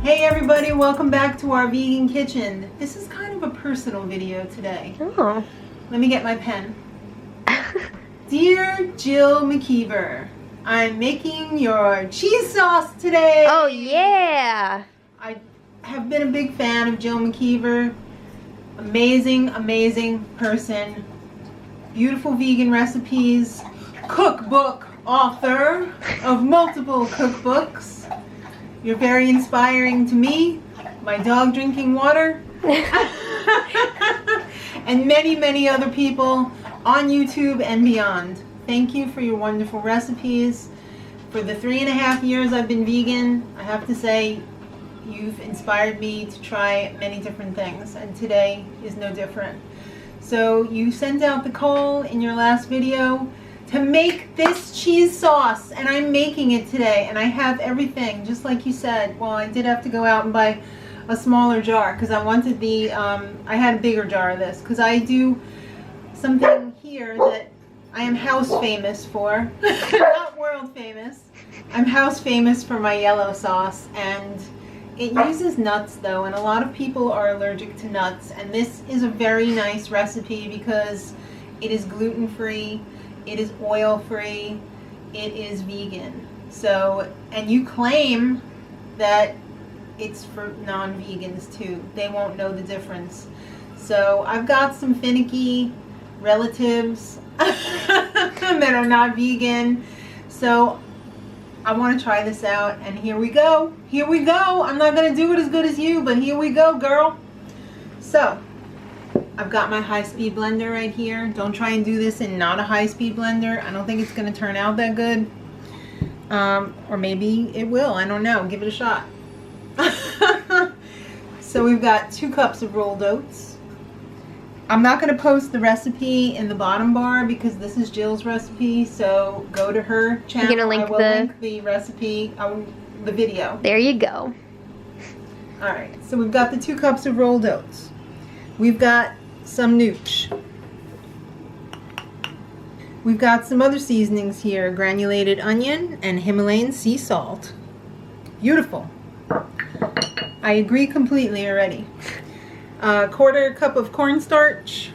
Hey everybody, welcome back to our vegan kitchen. This is kind of a personal video today. Oh. Let me get my pen. Dear Jill McKeever, I'm making your cheese sauce today. Oh yeah. I have been a big fan of Jill McKeever. Amazing, amazing person. Beautiful vegan recipes. Cookbook author of multiple cookbooks. You're very inspiring to me, my dog drinking water, and many, many other people on YouTube and beyond. Thank you for your wonderful recipes. For the 3.5 years I've been vegan, I have to say you've inspired me to try many different things, and today is no different. So you sent out the call in your last video to make this cheese sauce, and I'm making it today, and I have everything just like you said. Well, I did have to go out and buy a smaller jar because I wanted the I had a bigger jar of this because I do something here that I am house famous for. Not world famous. I'm house famous for my yellow sauce, and it uses nuts though, and a lot of people are allergic to nuts, and this is a very nice recipe because it is gluten-free. It is oil-free, it is vegan. So, and you claim that it's for non-vegans too. They won't know the difference. So I've got some finicky relatives that are not vegan. So I want to try this out, and here we go. Here we go. I'm not going to do it as good as you, but here we go, girl. So I've got my high-speed blender right here. Don't try and do this in not a high-speed blender. I don't think it's going to turn out that good. Or maybe it will. I don't know. Give it a shot. So we've got 2 cups of rolled oats. I'm not going to post the recipe in the bottom bar because this is Jill's recipe. So go to her channel. You're going to link the recipe, the video. There you go. Alright, so we've got the 2 cups of rolled oats. We've got some nooch. We've got some other seasonings here. Granulated onion and Himalayan sea salt. Beautiful. I agree completely already. 1/4 cup of cornstarch.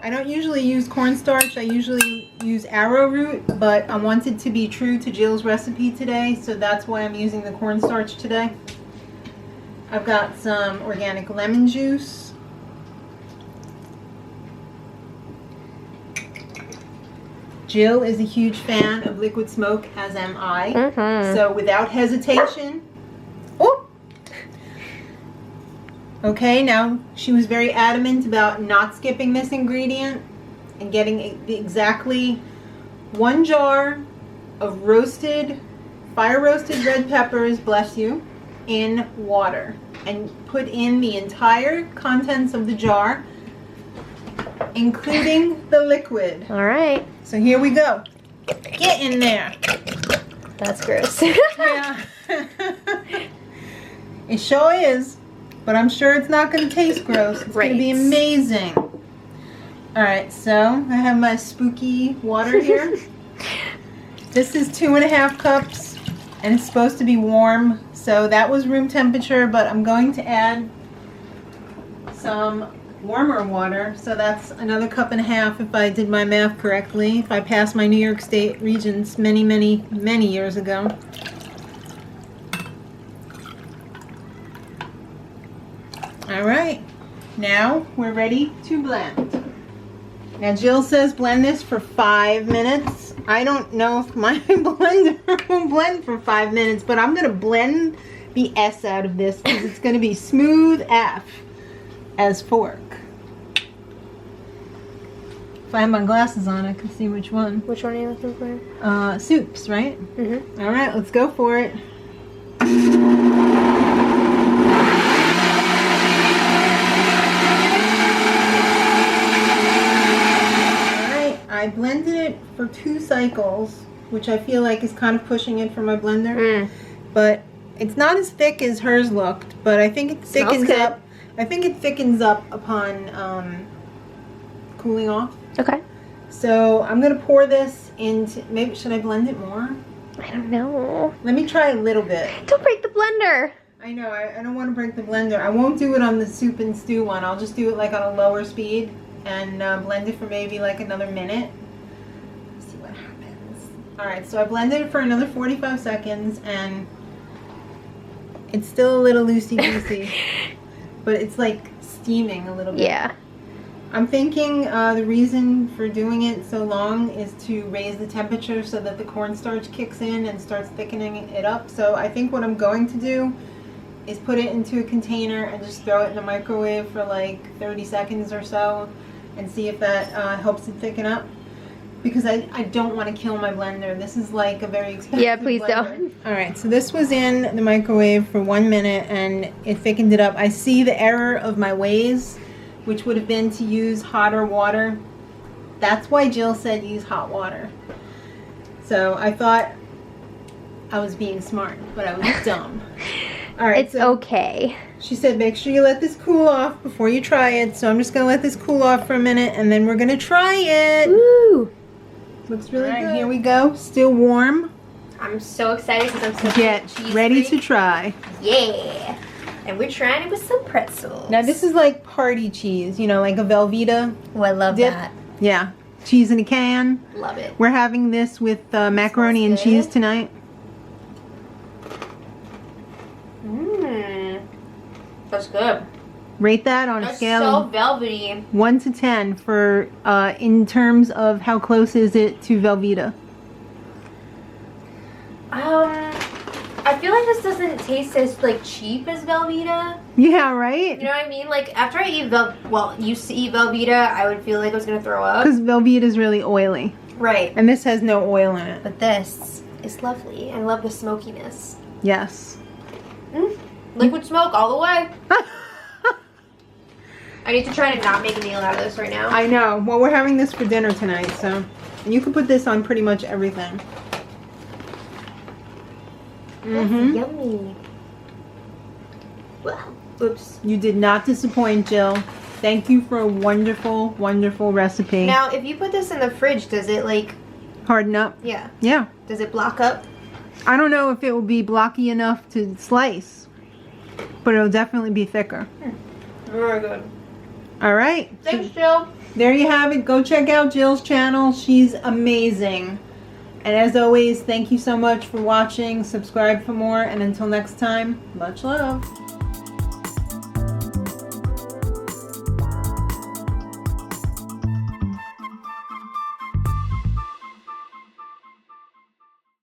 I don't usually use cornstarch. I usually use arrowroot, but I wanted to be true to Jill's recipe today, so that's why I'm using the cornstarch today. I've got some organic lemon juice. Jill is a huge fan of liquid smoke, as am I. So without hesitation, oh! Okay, now she was very adamant about not skipping this ingredient and getting exactly 1 jar of fire roasted red peppers, bless you, in water, and put in the entire contents of the jar, including the liquid. All right. So here we go. Get in there. That's gross. Yeah. It sure is, but I'm sure it's not going to taste gross. It's going to be amazing. All right, so I have my spooky water here. This is 2.5 cups, and it's supposed to be warm. So that was room temperature, but I'm going to add some warmer water. So that's another 1.5 cups if I did my math correctly. If I passed my New York State Regents many, many, many years ago. All right, now we're ready to blend. Now Jill says blend this for 5 minutes. I don't know if my blender will blend for 5 minutes, but I'm gonna blend the S out of this because it's gonna be smooth AF as fork. If I have my glasses on, I can see which one. Which one are you looking for? Soups, right? All right, let's go for it. I blended it for 2 cycles, which I feel like is kind of pushing it for my blender. But it's not as thick as hers looked, but I think it thickens up. I think it thickens up upon cooling off. Okay. So I'm gonna pour this into, maybe should I blend it more? I don't know. Let me try a little bit. Don't break the blender. I know, I don't want to break the blender. I won't do it on the soup and stew one. I'll just do it like on a lower speed and blend it for maybe like another minute. See what happens. Alright, so I blended it for another 45 seconds and it's still a little loosey-goosey. But it's like steaming a little bit. Yeah. I'm thinking the reason for doing it so long is to raise the temperature so that the cornstarch kicks in and starts thickening it up. So I think what I'm going to do is put it into a container and just throw it in the microwave for like 30 seconds or so and see if that helps it thicken up. Because I don't want to kill my blender. This is like a very expensive Yeah, please blender. don't. Alright, so this was in the microwave for 1 minute and it thickened it up. I see the error of my ways, which would have been to use hotter water. That's why Jill said use hot water. So I thought I was being smart, but I was dumb. Alright, It's okay. she said make sure you let this cool off before you try it. So I'm just going to let this cool off for a minute and then we're going to try it. Woo! Looks really good. Here we go. Still warm. I'm so excited because I'm so Get ready to try. Yeah. And we're trying it with some pretzels. Now this is like party cheese, you know, like a Velveeta. Oh, I love dip. that. Yeah. Cheese in a can. Love it. We're having this with macaroni and good. cheese tonight. Mmm. That's good. Rate that on a That's scale so of velvety. 1 to 10 for in terms of how close is it to Velveeta. I feel like this doesn't taste as like cheap as Velveeta. Yeah, right? You know what I mean? Like after I eat used to eat Velveeta, I would feel like I was gonna throw up. Because Velveeta is really oily. Right. And this has no oil in it. But this is lovely. I love the smokiness. Yes. Liquid smoke all the way. I need to try to not make a meal out of this right now. I know. Well, we're having this for dinner tonight, so. And you can put this on pretty much everything. That's yummy. Well, oops. You did not disappoint, Jill. Thank you for a wonderful, wonderful recipe. Now, if you put this in the fridge, does it like, Harden up. yeah, Yeah. does it block up? I don't know if it will be blocky enough to slice, but it'll definitely be thicker. Very good. All right. Thanks, Jill. There you have it. Go check out Jill's channel. She's amazing. And as always, thank you so much for watching. Subscribe for more. And until next time, much love.